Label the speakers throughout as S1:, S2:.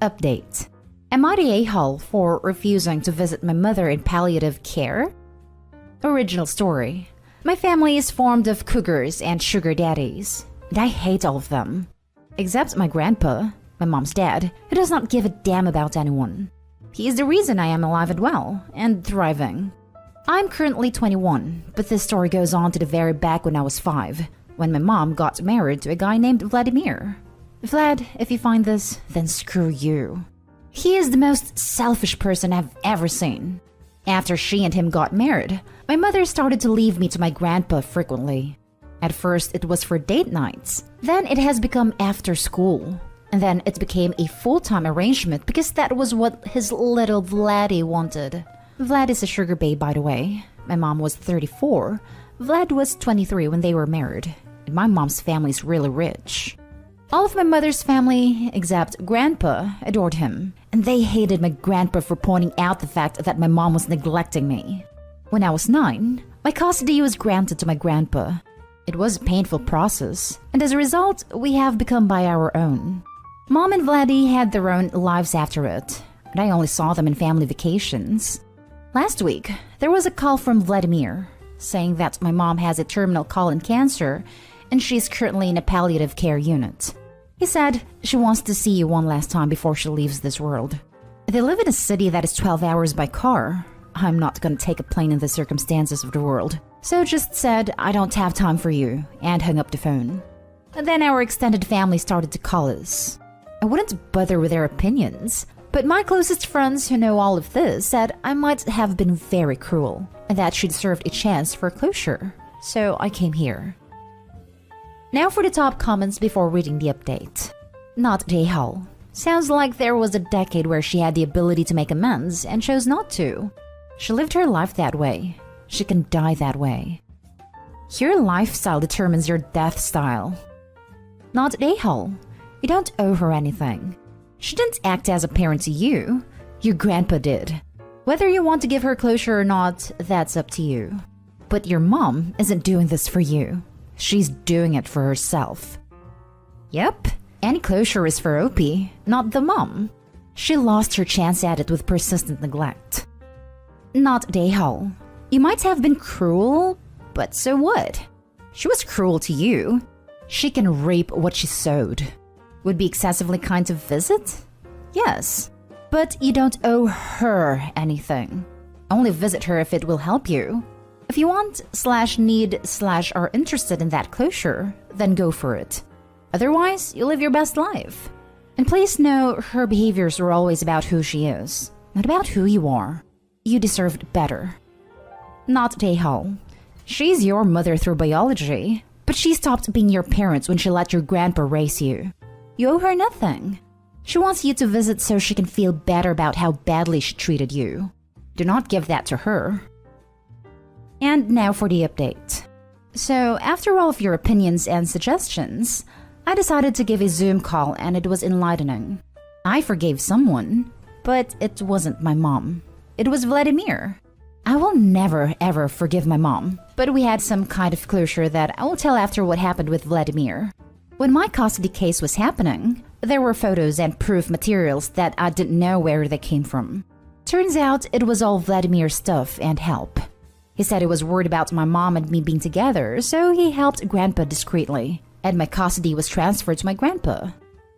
S1: Update. Am I the a-hole for refusing to visit my mother in palliative care? Original story. My family is formed of cougars and sugar daddies, and I hate all of them. Except my grandpa, my mom's dad, who does not give a damn about anyone. He is the reason I am alive and well, and thriving. I'm currently 21, but this story goes on to the very back when I was 5, when my mom got married to a guy named Vladimir. Vlad, if you find this, then screw you. He is the most selfish person I've ever seen. After she and him got married, my mother started to leave me to my grandpa frequently. At first, it was for date nights. Then it has become after school. And then it became a full-time arrangement because that was what his little Vladdy wanted. Vlad is a sugar babe, by the way. My mom was 34. Vlad was 23 when they were married. And my mom's family is really rich. All of my mother's family, except Grandpa, adored him, and they hated my grandpa for pointing out the fact that my mom was neglecting me. When I was 9, my custody was granted to my grandpa. It was a painful process, and as a result, we have become by our own. Mom and Vladdy had their own lives after it, and I only saw them in family vacations. Last week, there was a call from Vladimir, saying that my mom has a terminal colon cancer and she's currently in a palliative care unit. He said she wants to see you one last time before she leaves this world. They live in a city that is 12 hours by car. I'm not gonna take a plane in the circumstances of the world, so just said I don't have time for you and hung up the phone. And then our extended family started to call us. I wouldn't bother with their opinions, but my closest friends who know all of this said I might have been very cruel and that she'd served a chance for closure, so I came here. Now for the top comments before reading the update. Not the a-hole. Sounds like there was a decade where she had the ability to make amends and chose not to. She lived her life that way. She can die that way. Your lifestyle determines your death style. Not the a-hole. You don't owe her anything. She didn't act as a parent to you. Your grandpa did. Whether you want to give her closure or not, that's up to you. But your mom isn't doing this for you. She's doing it for herself. Yep, any closure is for Opie, not the mom. She lost her chance at it with persistent neglect. Not the a-hole. You might have been cruel, but so what? She was cruel to you. She can reap what she sowed. Would be excessively kind to visit? Yes, but you don't owe her anything. Only visit her if it will help you. If you want /need /are interested in that closure, then go for it. Otherwise, you live your best life. And please know her behaviors were always about who she is, not about who you are. You deserved better. Not the a-hole. She's your mother through biology, but she stopped being your parents when she let your grandpa raise you. You owe her nothing. She wants you to visit so she can feel better about how badly she treated you. Do not give that to her. And now for the update. So, after all of your opinions and suggestions, I decided to give a Zoom call and it was enlightening. I forgave someone, but it wasn't my mom. It was Vladimir. I will never ever forgive my mom, but we had some kind of closure that I will tell after what happened with Vladimir. When my custody case was happening, there were photos and proof materials that I didn't know where they came from. Turns out it was all Vladimir's stuff and help. He said he was worried about my mom and me being together, so he helped Grandpa discreetly, and my custody was transferred to my grandpa.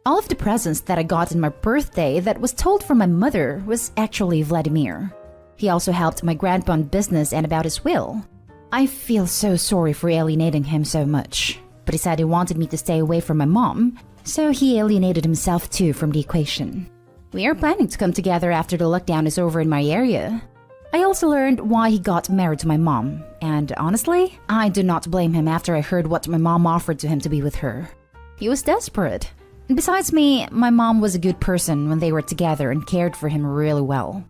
S1: All of the presents that I got in my birthday that was told from my mother was actually Vladimir. He also helped my grandpa on business and about his will. I feel so sorry for alienating him so much, but he said he wanted me to stay away from my mom, so he alienated himself too from the equation. We are planning to come together after the lockdown is over in my area. I also learned why he got married to my mom, and honestly, I do not blame him after I heard what my mom offered to him to be with her. He was desperate. And besides me, my mom was a good person when they were together and cared for him really well.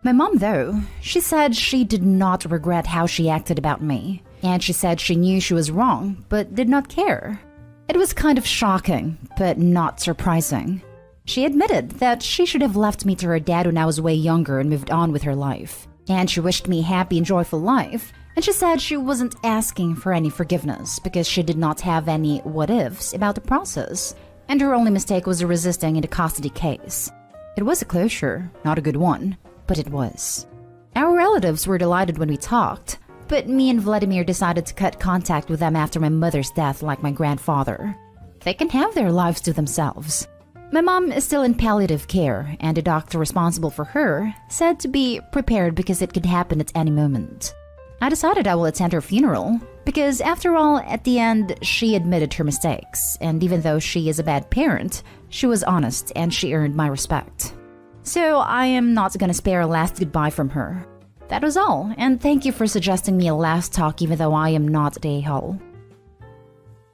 S1: My mom, though, she said she did not regret how she acted about me, and she said she knew she was wrong, but did not care. It was kind of shocking, but not surprising. She admitted that she should have left me to her dad when I was way younger and moved on with her life. And she wished me a happy and joyful life, and she said she wasn't asking for any forgiveness because she did not have any what-ifs about the process, and her only mistake was resisting in the custody case. It was a closure, not a good one, but it was. Our relatives were delighted when we talked, but me and Vladimir decided to cut contact with them after my mother's death like my grandfather. They can have their lives to themselves. My mom is still in palliative care, and the doctor responsible for her said to be prepared because it could happen at any moment. I decided I will attend her funeral because, after all, at the end, she admitted her mistakes, and even though she is a bad parent, she was honest and she earned my respect. So I am not gonna spare a last goodbye from her. That was all, and thank you for suggesting me a last talk even though I am not the a-hole.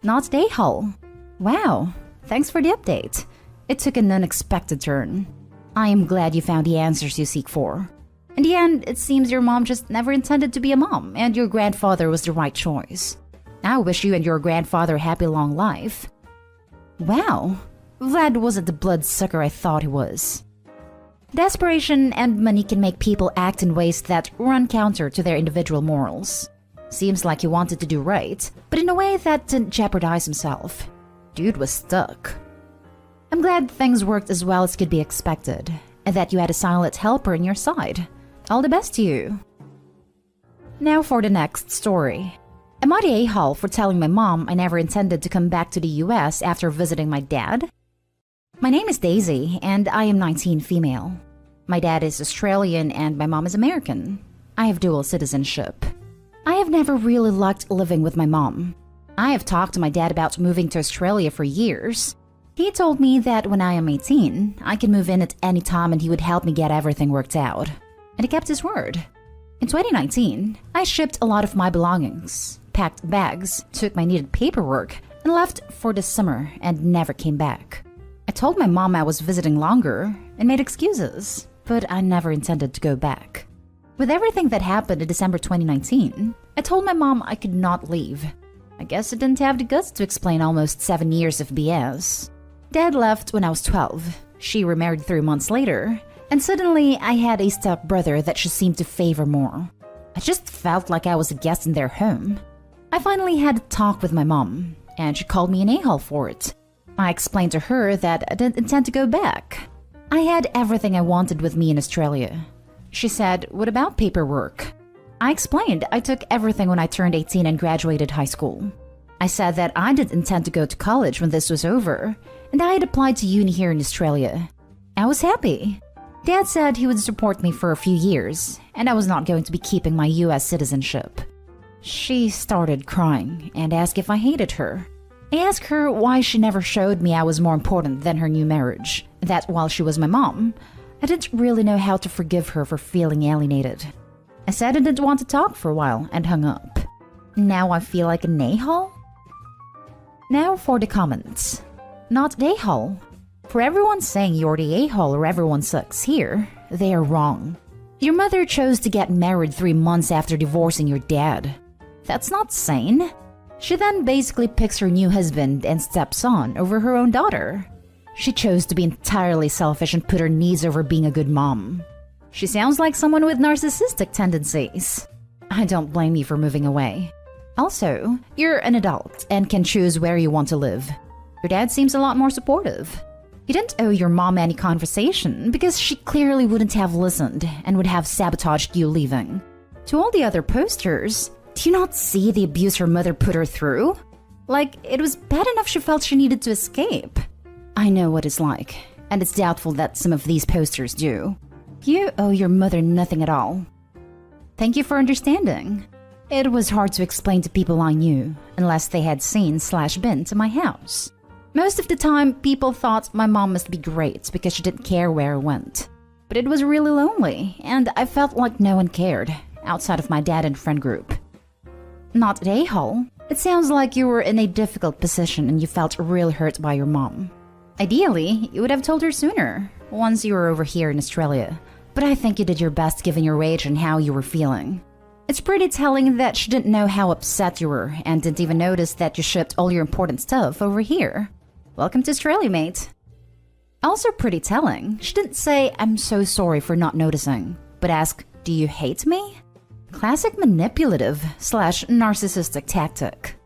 S1: Not the a-hole? Wow, thanks for the update. It took an unexpected turn. I am glad you found the answers you seek for. In the end, it seems your mom just never intended to be a mom, and your grandfather was the right choice. I wish you and your grandfather a happy long life. Wow, Vlad wasn't the bloodsucker I thought he was. Desperation and money can make people act in ways that run counter to their individual morals. Seems like he wanted to do right, but in a way that didn't jeopardize himself. Dude was stuck. I'm glad things worked as well as could be expected, and that you had a silent helper in your side. All the best to you. Now for the next story. Am I the a-hole for telling my mom I never intended to come back to the US after visiting my dad? My name is Daisy, and I am 19 female. My dad is Australian and my mom is American. I have dual citizenship. I have never really liked living with my mom. I have talked to my dad about moving to Australia for years. He told me that when I am 18, I can move in at any time and he would help me get everything worked out. And he kept his word. In 2019, I shipped a lot of my belongings, packed bags, took my needed paperwork, and left for the summer and never came back. I told my mom I was visiting longer and made excuses, but I never intended to go back. With everything that happened in December 2019, I told my mom I could not leave. I guess I didn't have the guts to explain almost 7 years of BS. Dad left when I was 12. She remarried 3 months later, and suddenly I had a stepbrother that she seemed to favor more. I just felt like I was a guest in their home. I finally had a talk with my mom, and she called me an a-hole for it. I explained to her that I didn't intend to go back. I had everything I wanted with me in Australia. She said, "What about paperwork?" I explained I took everything when I turned 18 and graduated high school. I said that I didn't intend to go to college when this was over, and I had applied to uni here in Australia. I was happy. Dad said he would support me for a few years, and I was not going to be keeping my US citizenship. She started crying and asked if I hated her. I asked her why she never showed me I was more important than her new marriage, that while she was my mom, I didn't really know how to forgive her for feeling alienated. I said I didn't want to talk for a while and hung up. Now I feel like an a-hole? Now for the comments. Not the a-hole. For everyone saying you're the a-hole or everyone sucks here, they are wrong. Your mother chose to get married 3 months after divorcing your dad. That's not sane. She then basically picks her new husband and stepson over her own daughter. She chose to be entirely selfish and put her needs over being a good mom. She sounds like someone with narcissistic tendencies. I don't blame you for moving away. Also, you're an adult and can choose where you want to live. Your dad seems a lot more supportive. You didn't owe your mom any conversation because she clearly wouldn't have listened and would have sabotaged you leaving. To all the other posters, do you not see the abuse her mother put her through? Like, it was bad enough she felt she needed to escape. I know what it's like, and it's doubtful that some of these posters do. You owe your mother nothing at all. Thank you for understanding. It was hard to explain to people I knew, unless they had seen/been to my house. Most of the time, people thought my mom must be great because she didn't care where I went. But it was really lonely, and I felt like no one cared, outside of my dad and friend group. Not an a-hole. It sounds like you were in a difficult position and you felt really hurt by your mom. Ideally, you would have told her sooner, once you were over here in Australia. But I think you did your best given your age and how you were feeling. It's pretty telling that she didn't know how upset you were and didn't even notice that you shipped all your important stuff over here. Welcome to Australia, mate. Also pretty telling, she didn't say, "I'm so sorry for not noticing," but ask, "Do you hate me?" Classic manipulative/narcissistic tactic.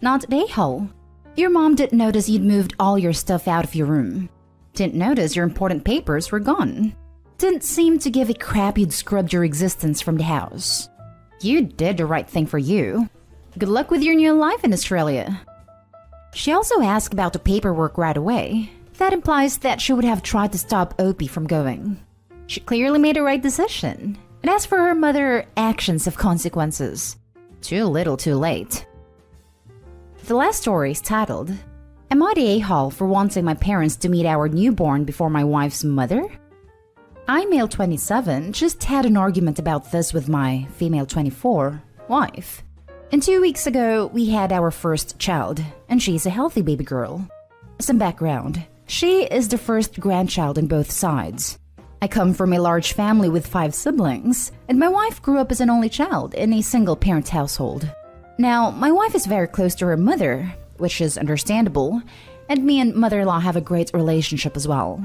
S1: Not a-hole. Your mom didn't notice you'd moved all your stuff out of your room. Didn't notice your important papers were gone. Didn't seem to give a crap you'd scrubbed your existence from the house. You did the right thing for you. Good luck with your new life in Australia. She also asked about the paperwork right away. That implies that she would have tried to stop Opie from going. She clearly made the right decision. And as for her mother, actions have consequences. Too little too late. The last story is titled, Am I the a-hole for wanting my parents to meet our newborn before my wife's mother? I, male 27, just had an argument about this with my female 24 wife. And 2 weeks ago, we had our first child, and she's a healthy baby girl. Some background. She is the first grandchild on both sides. I come from a large family with 5 siblings, and my wife grew up as an only child in a single-parent household. Now, my wife is very close to her mother, which is understandable, and me and mother-in-law have a great relationship as well.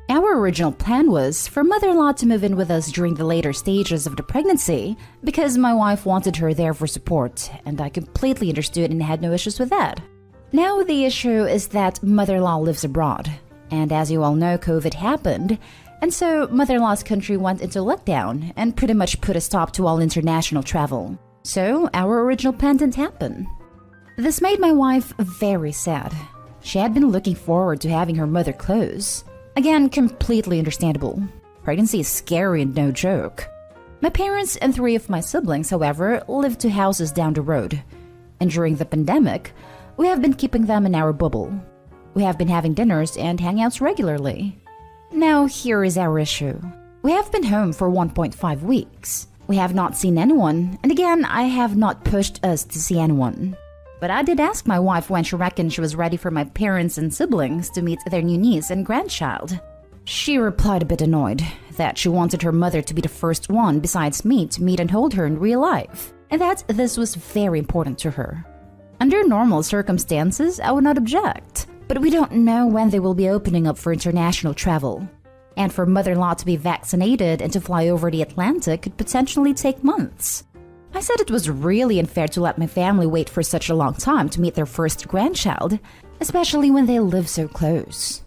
S1: Our original plan was for mother-in-law to move in with us during the later stages of the pregnancy because my wife wanted her there for support, and I completely understood and had no issues with that. Now the issue is that mother-in-law lives abroad, and as you all know, COVID happened, and so mother-in-law's country went into lockdown and pretty much put a stop to all international travel. So our original plan didn't happen. This made my wife very sad. She had been looking forward to having her mother close. Again, completely understandable. Pregnancy is scary and no joke. My parents and 3 of my siblings, however, live 2 houses down the road. And during the pandemic, we have been keeping them in our bubble. We have been having dinners and hangouts regularly. Now, here is our issue. We have been home for 1.5 weeks. We have not seen anyone, and again, I have not pushed us to see anyone. But I did ask my wife when she reckoned she was ready for my parents and siblings to meet their new niece and grandchild. She replied a bit annoyed that she wanted her mother to be the first one besides me to meet and hold her in real life, and that this was very important to her. Under normal circumstances, I would not object, but we don't know when they will be opening up for international travel. And for mother-in-law to be vaccinated and to fly over the Atlantic could potentially take months. I said it was really unfair to let my family wait for such a long time to meet their first grandchild, especially when they live so close.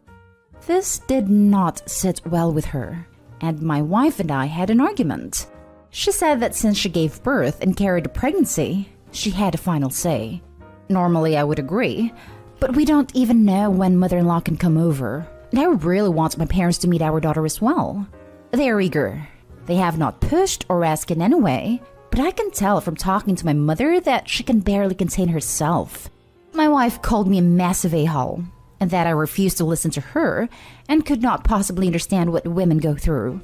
S1: This did not sit well with her, and my wife and I had an argument. She said that since she gave birth and carried a pregnancy, she had a final say. Normally I would agree, but we don't even know when mother-in-law can come over, and I really want my parents to meet our daughter as well. They are eager. They have not pushed or asked in any way, but I can tell from talking to my mother that she can barely contain herself. My wife called me a massive a-hole, and that I refused to listen to her and could not possibly understand what women go through.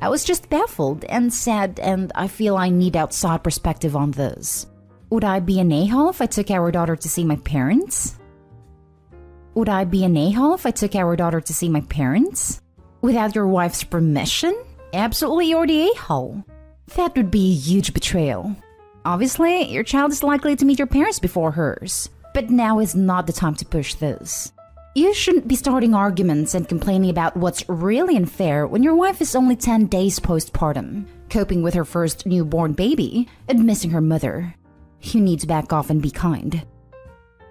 S1: I was just baffled and sad, and I feel I need outside perspective on this. Would I be an a-hole if I took our daughter to see my parents? Would I be an a-hole if I took our daughter to see my parents? Without your wife's permission? Absolutely, you're the a-hole. That would be a huge betrayal. Obviously, your child is likely to meet your parents before hers, but now is not the time to push this. You shouldn't be starting arguments and complaining about what's really unfair when your wife is only 10 days postpartum, coping with her first newborn baby, and missing her mother. You need to back off and be kind.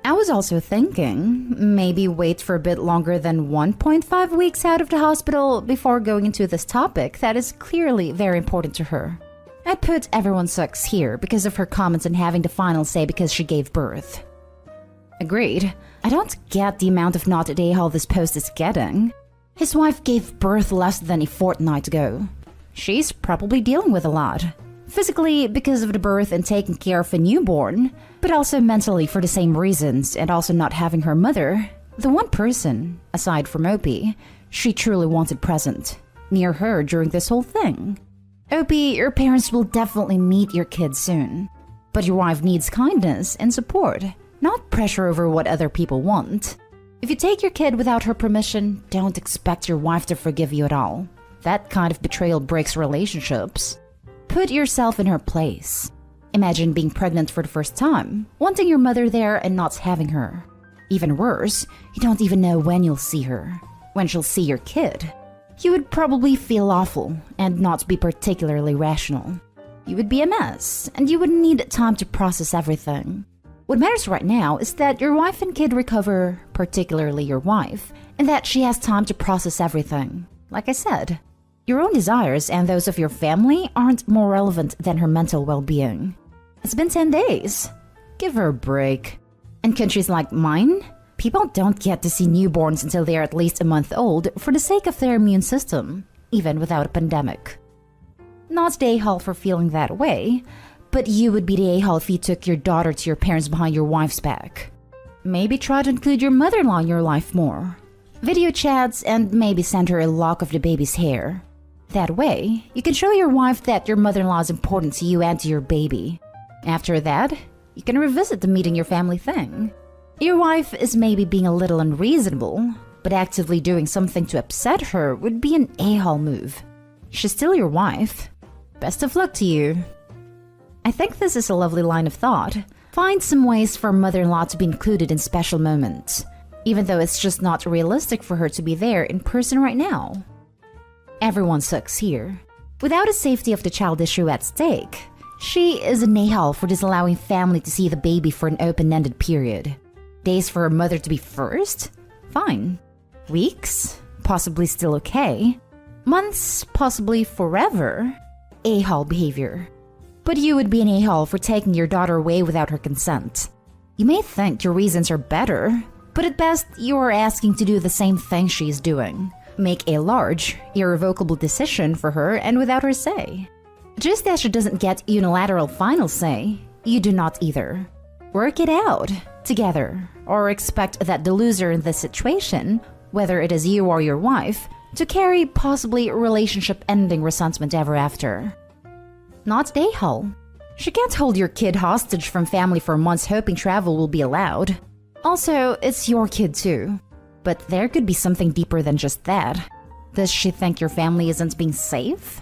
S1: I was also thinking, maybe wait for a bit longer than 1.5 weeks out of the hospital before going into this topic that is clearly very important to her. I put everyone sucks here because of her comments and having the final say because she gave birth. Agreed. I don't get the amount of not a-hole this post is getting. His wife gave birth less than a fortnight ago. She's probably dealing with a lot. Physically because of the birth and taking care of a newborn, but also mentally for the same reasons and also not having her mother, the one person, aside from Opie, she truly wanted present, near her during this whole thing. Opie, your parents will definitely meet your kids soon, but your wife needs kindness and support, not pressure over what other people want. If you take your kid without her permission, don't expect your wife to forgive you at all. That kind of betrayal breaks relationships. Put yourself in her place. Imagine being pregnant for the first time, wanting your mother there and not having her. Even worse, you don't even know when you'll see her, when she'll see your kid. You would probably feel awful and not be particularly rational. You would be a mess, and you would need time to process everything. What matters right now is that your wife and kid recover, particularly your wife, and that she has time to process everything. Like I said, your own desires and those of your family aren't more relevant than her mental well-being. It's been 10 days. Give her a break. In countries like mine, people don't get to see newborns until they are at least a month old for the sake of their immune system, even without a pandemic. Not the a-hole for feeling that way, but you would be the a-hole if you took your daughter to your parents behind your wife's back. Maybe try to include your mother-in-law in your life more. Video chats and maybe send her a lock of the baby's hair. That way, you can show your wife that your mother-in-law is important to you and to your baby. After that, you can revisit the meeting your family thing. Your wife is maybe being a little unreasonable, but actively doing something to upset her would be an a-hole move. She's still your wife. Best of luck to you. I think this is a lovely line of thought. Find some ways for mother-in-law to be included in special moments, even though it's just not realistic for her to be there in person right now. Everyone sucks here. Without the safety of the child issue at stake, she is an a-hole for disallowing family to see the baby for an open-ended period. Days for her mother to be first? Fine. Weeks? Possibly still okay. Months? Possibly forever? A-hole behavior. But you would be an a-hole for taking your daughter away without her consent. You may think your reasons are better, but at best you are asking to do the same thing she's doing. Make a large, irrevocable decision for her and without her say. Just as she doesn't get unilateral final say, you do not either. Work it out together, or expect that the loser in this situation, whether it is you or your wife, to carry possibly relationship-ending resentment ever after. Not a-hole. She can't hold your kid hostage from family for months hoping travel will be allowed. Also, it's your kid too. But there could be something deeper than just that. Does she think your family isn't being safe?